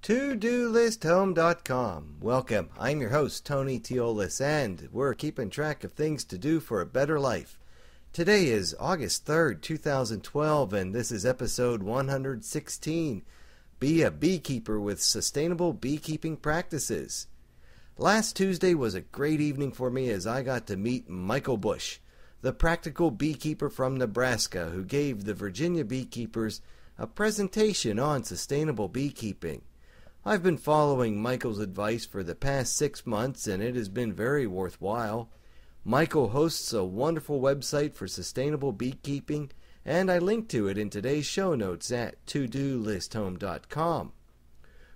ToDoListHome.com. Welcome. I'm your host, Tony Teolis, and we're keeping track of things to do for a better life. Today is August 3rd, 2012, and this is episode 116. Be a beekeeper with sustainable beekeeping practices. Last Tuesday was a great evening for me as I got to meet Michael Bush, the practical beekeeper from Nebraska who gave the Virginia beekeepers a presentation on sustainable beekeeping. I've been following Michael's advice for the past 6 months, and it has been very worthwhile. Michael hosts a wonderful website for sustainable beekeeping, and I link to it in today's show notes at ToDoListHome.com.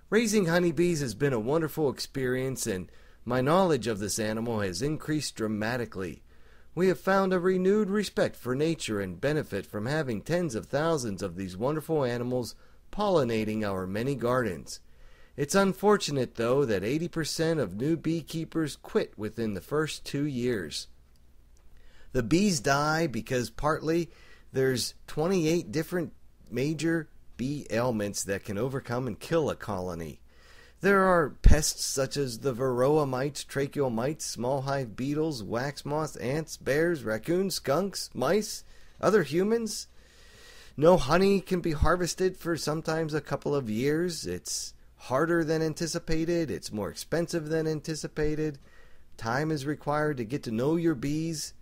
Raising honeybees has been a wonderful experience, and my knowledge of this animal has increased dramatically. We have found a renewed respect for nature and benefit from having tens of thousands of these wonderful animals pollinating our many gardens. It's unfortunate, though, that 80% of new beekeepers quit within the first 2 years. The bees die because partly there's 28 different major bee ailments that can overcome and kill a colony. There are pests such as the varroa mites, tracheal mites, small hive beetles, wax moths, ants, bears, raccoons, skunks, mice, other humans. No honey can be harvested for sometimes a couple of years. It's harder than anticipated. It's more expensive than anticipated. Time is required to get to know your bees.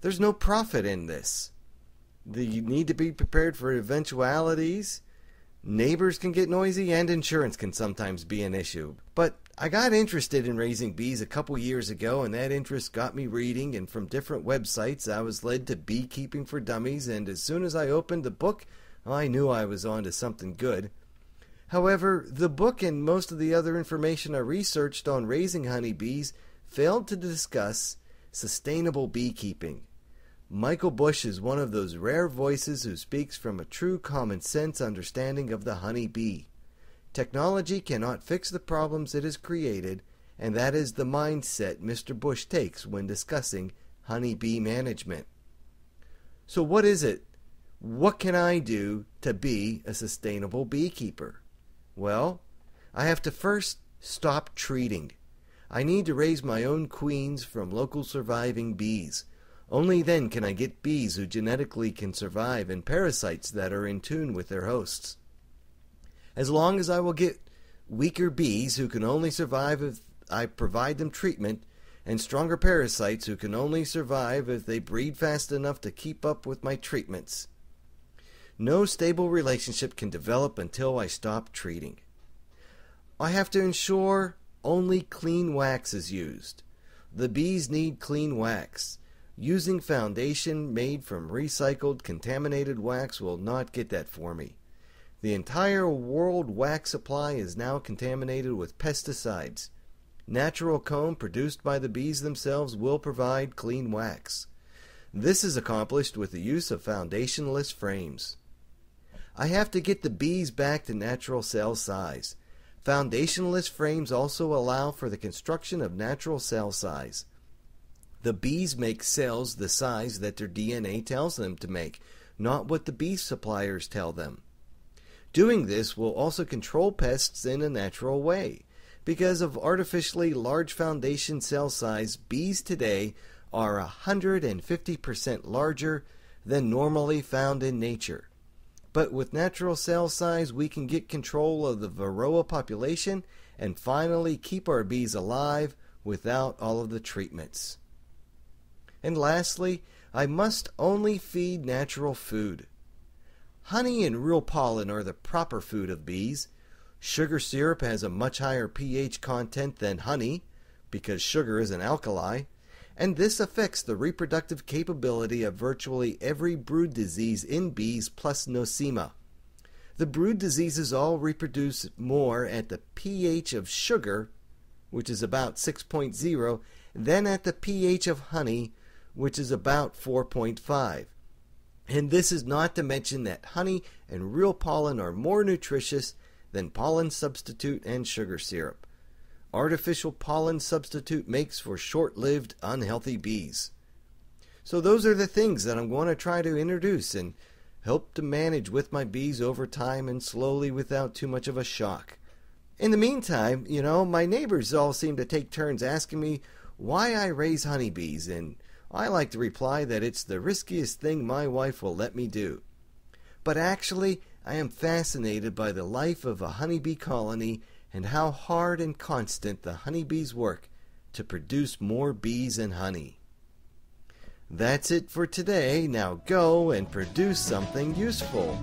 There's no profit in this. You need to be prepared for eventualities. Neighbors can get noisy, and insurance can sometimes be an issue. But I got interested in raising bees a couple years ago, and that interest got me reading, and from different websites I was led to Beekeeping for Dummies, and as soon as I opened the book, I knew I was on to something good. However, the book and most of the other information I researched on raising honeybees failed to discuss sustainable beekeeping. Michael Bush is one of those rare voices who speaks from a true common sense understanding of the honeybee. Technology cannot fix the problems it has created, and that is the mindset Mr. Bush takes when discussing honeybee management. So what is it? What can I do to be a sustainable beekeeper? Well, I have to first stop treating. I need to raise my own queens from local surviving bees. Only then can I get bees who genetically can survive and parasites that are in tune with their hosts. As long as I will get weaker bees who can only survive if I provide them treatment, and stronger parasites who can only survive if they breed fast enough to keep up with my treatments. No stable relationship can develop until I stop treating. I have to ensure only clean wax is used. The bees need clean wax. Using foundation made from recycled, contaminated wax will not get that for me. The entire world wax supply is now contaminated with pesticides. Natural comb produced by the bees themselves will provide clean wax. This is accomplished with the use of foundationless frames. I have to get the bees back to natural cell size. Foundationless frames also allow for the construction of natural cell size. The bees make cells the size that their DNA tells them to make, not what the bee suppliers tell them. Doing this will also control pests in a natural way. Because of artificially large foundation cell size, bees today are 150% larger than normally found in nature. But with natural cell size, we can get control of the varroa population and finally keep our bees alive without all of the treatments. And lastly, I must only feed natural food. Honey and real pollen are the proper food of bees. Sugar syrup has a much higher pH content than honey because sugar is an alkali, and this affects the reproductive capability of virtually every brood disease in bees plus nosema. The brood diseases all reproduce more at the pH of sugar, which is about 6.0, than at the pH of honey, which is about 4.5. And this is not to mention that honey and real pollen are more nutritious than pollen substitute and sugar syrup. Artificial pollen substitute makes for short-lived, unhealthy bees. So those are the things that I'm going to try to introduce and help to manage with my bees over time and slowly without too much of a shock. In the meantime, my neighbors all seem to take turns asking me why I raise honeybees, and I like to reply that it's the riskiest thing my wife will let me do. But actually, I am fascinated by the life of a honeybee colony and how hard and constant the honeybees work to produce more bees and honey. That's it for today. Now go and produce something useful.